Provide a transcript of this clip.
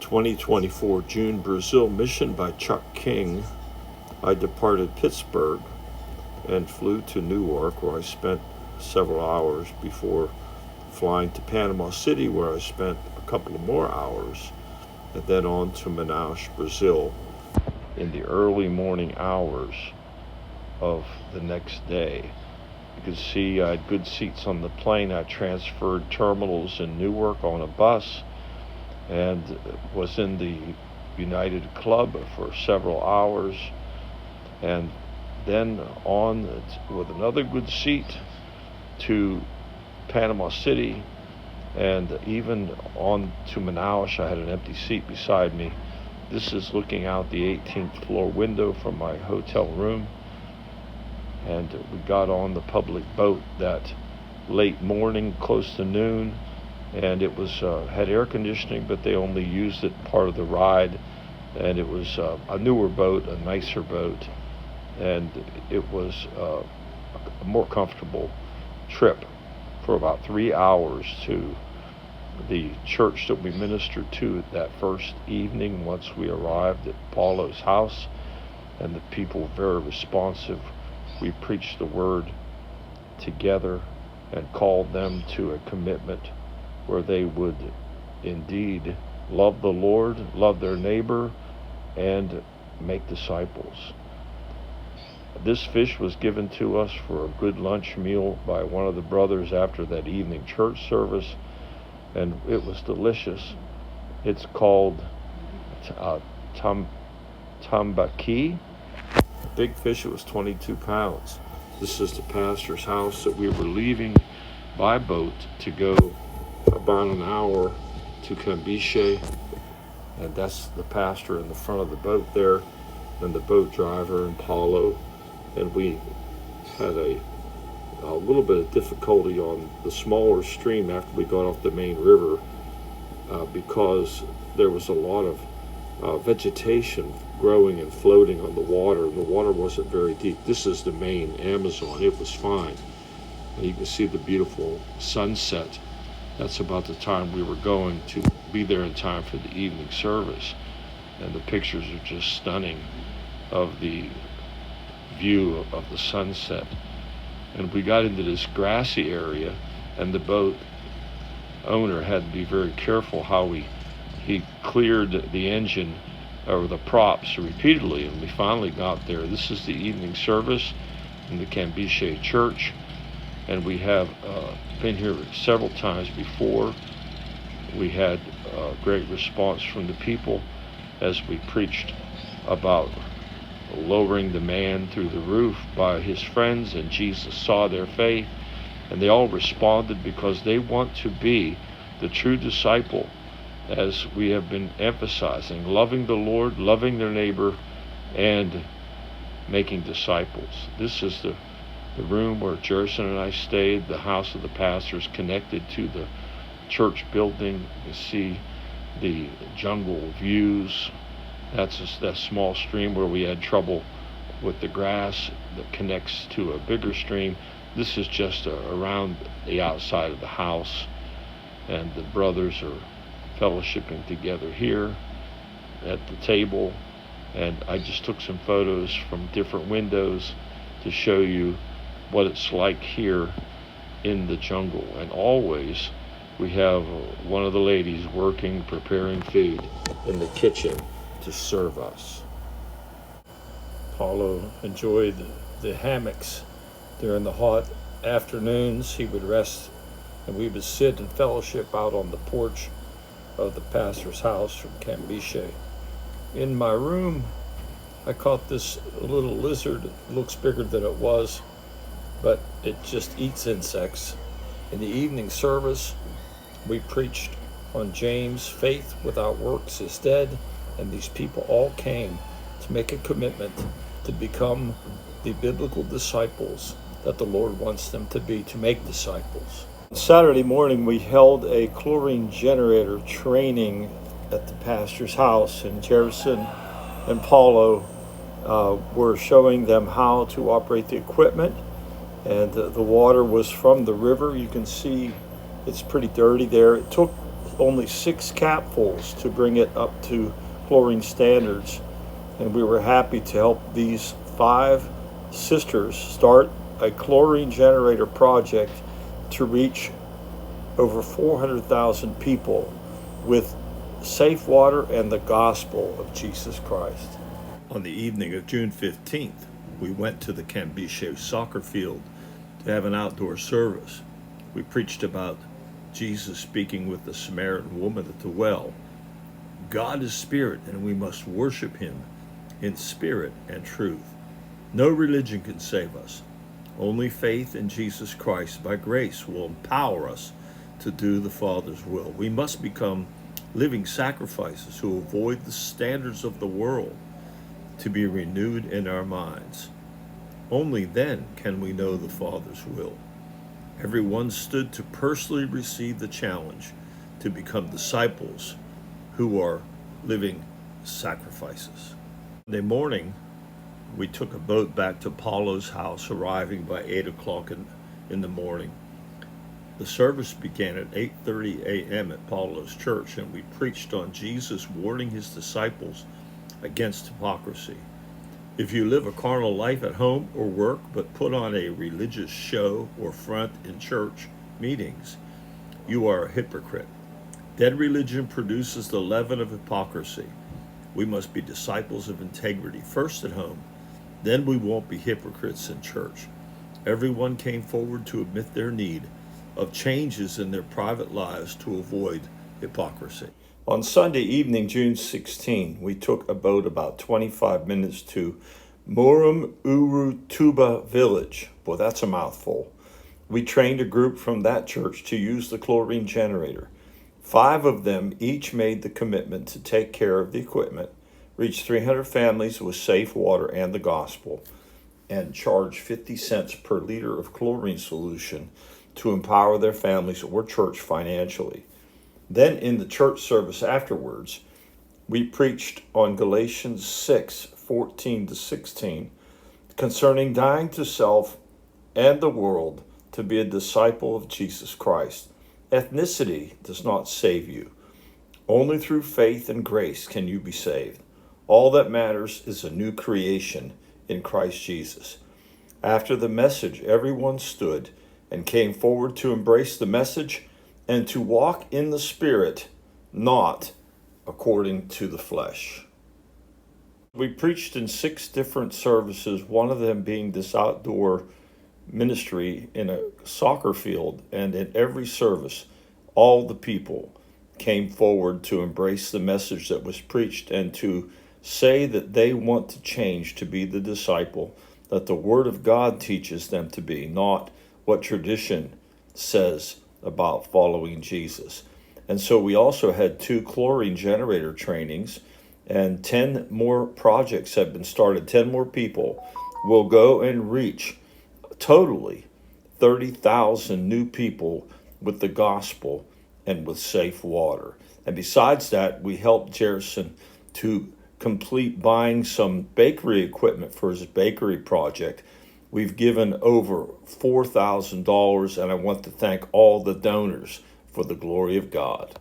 2024 June Brazil mission by Chuck King. I departed Pittsburgh and flew to Newark, where I spent several hours before flying to Panama City, where I spent a couple of more hours, and then on to Manaus, Brazil in the early morning hours of the next day. You can see I had good seats on the plane. I transferred terminals in Newark on a bus and was in the United Club for several hours, and then on with another good seat to Panama City, and even on to Manaus. I had an empty seat beside me. This is looking out the 18th floor window from my hotel room, and we got on the public boat that late morning, close to noon, and it was had air conditioning, but they only used it part of the ride, and it was a newer boat, a nicer boat, and it was a more comfortable trip for about 3 hours to the church that we ministered to that first evening once we arrived at Paulo's house, and the people were very responsive. We preached the word together and called them to a commitment where they would indeed love the Lord, love their neighbor, and make disciples. This fish was given to us for a good lunch meal by one of the brothers after that evening church service, and it was delicious. It's called tambaqui. The big fish, it was 22 pounds. This is the pastor's house that we were leaving by boat to go about an hour to Cambiche, and that's the pastor in the front of the boat there, and the boat driver and Paulo. And we had a little bit of difficulty on the smaller stream after we got off the main river because there was a lot of vegetation growing and floating on the water. The water wasn't very deep. This is the main Amazon. It was fine. And you can see the beautiful sunset. That's about the time we were going to be there in time for the evening service. And the pictures are just stunning of the view of the sunset. And we got into this grassy area, and the boat owner had to be very careful how he cleared the engine or the props repeatedly, and we finally got there. This is the evening service in the Cambiche Church, and we have been here several times before. We had great response from the people as we preached about lowering the man through the roof by his friends, and Jesus saw their faith, and they all responded because they want to be the true disciple, as we have been emphasizing, loving the Lord, loving their neighbor, and making disciples. This is the room where Jerson and I stayed. The house of the pastor is connected to the church building. You see the jungle views. That's that small stream where we had trouble with the grass that connects to a bigger stream. This is just around the outside of the house, and the brothers are fellowshipping together here at the table. And I just took some photos from different windows to show you what it's like here in the jungle. And always we have one of the ladies working, preparing food in the kitchen to serve us. Paulo enjoyed the hammocks during the hot afternoons. He would rest, and we would sit and fellowship out on the porch of the pastor's house from Cambiche. In my room, I caught this little lizard. It looks bigger than it was, but it just eats insects. In the evening service, we preached on James, faith without works is dead, and these people all came to make a commitment to become the biblical disciples that the Lord wants them to be, to make disciples. Saturday morning, we held a chlorine generator training at the pastor's house, and Jerson and Paulo were showing them how to operate the equipment, and the water was from the river. You can see it's pretty dirty there. It took only 6 capfuls to bring it up to chlorine standards. And we were happy to help these 5 sisters start a chlorine generator project to reach over 400,000 people with safe water and the gospel of Jesus Christ. On the evening of June 15th, we went to the Cambiche soccer field to have an outdoor service. We preached about Jesus speaking with the Samaritan woman at the well. God is spirit, and we must worship him in spirit and truth. No religion can save us. Only faith in Jesus Christ by grace will empower us to do the Father's will. We must become living sacrifices who avoid the standards of the world, to be renewed in our minds. Only then can we know the Father's will. Everyone stood to personally receive the challenge to become disciples who are living sacrifices. Monday morning, we took a boat back to Paulo's house, arriving by 8 o'clock in the morning. The service began at 8:30 a.m. at Paulo's church, and we preached on Jesus warning his disciples against hypocrisy. If you live a carnal life at home or work, but put on a religious show or front in church meetings, you are a hypocrite. Dead religion produces the leaven of hypocrisy. We must be disciples of integrity, first at home, then we won't be hypocrites in church. Everyone came forward to admit their need of changes in their private lives to avoid hypocrisy. On Sunday evening, June 16, we took a boat about 25 minutes to Murum Urutuba village. Boy, that's a mouthful. We trained a group from that church to use the chlorine generator. 5 of them each made the commitment to take care of the equipment, reach 300 families with safe water and the gospel, and charge 50 cents per liter of chlorine solution to empower their families or church financially. Then in the church service afterwards, we preached on Galatians 6:14-16 concerning dying to self and the world to be a disciple of Jesus Christ. Ethnicity does not save you. Only through faith and grace can you be saved. All that matters is a new creation in Christ Jesus. After the message, everyone stood and came forward to embrace the message and to walk in the Spirit, not according to the flesh. We preached in 6 different services, one of them being this outdoor ministry in a soccer field, and in every service, all the people came forward to embrace the message that was preached and to say that they want to change to be the disciple that the Word of God teaches them to be, not what tradition says about following Jesus. And so we also had 2 chlorine generator trainings, and 10 more projects have been started. 10 more people will go and reach totally 30,000 new people with the gospel and with safe water. And besides that, we helped Jerison to complete buying some bakery equipment for his bakery project. We've given over $4,000, and I want to thank all the donors for the glory of God.